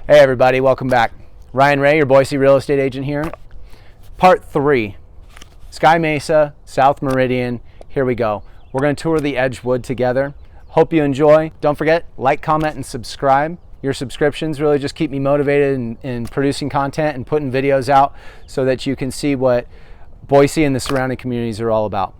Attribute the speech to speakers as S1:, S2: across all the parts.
S1: Hey everybody, welcome back. Ryan Ray, your Boise real estate agent here. Part 3, Sky Mesa, South Meridian. Here we go. We're going to tour the Edgewood together. Hope you enjoy. Don't forget, like, comment, and subscribe. Your subscriptions really just keep me motivated in producing content and putting videos out so that you can see what Boise and the surrounding communities are all about.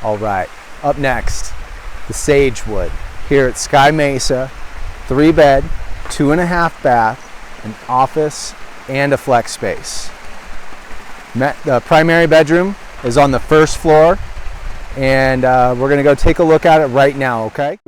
S1: All right, up next, the Sagewood here at Sky Mesa, 3-bed, 2.5 bath, an office, and a flex space. The primary bedroom is on the first floor, and we're gonna go take a look at it right now, okay?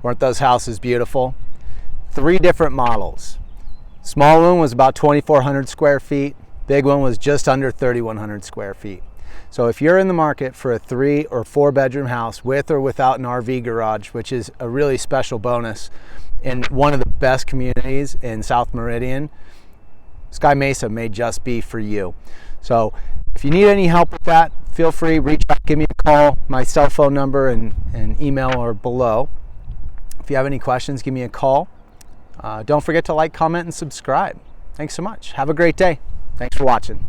S1: Weren't those houses beautiful? 3 different models. Small one was about 2,400 square feet. Big one was just under 3,100 square feet. So if you're in the market for a 3 or 4 bedroom house with or without an RV garage, which is a really special bonus in one of the best communities in South Meridian, Sky Mesa may just be for you. So if you need any help with that, feel free, reach out, give me a call. My cell phone number and email are below. If you have any questions, give me a call. Don't forget to like, comment, and subscribe. Thanks so much. Have a great day. Thanks for watching.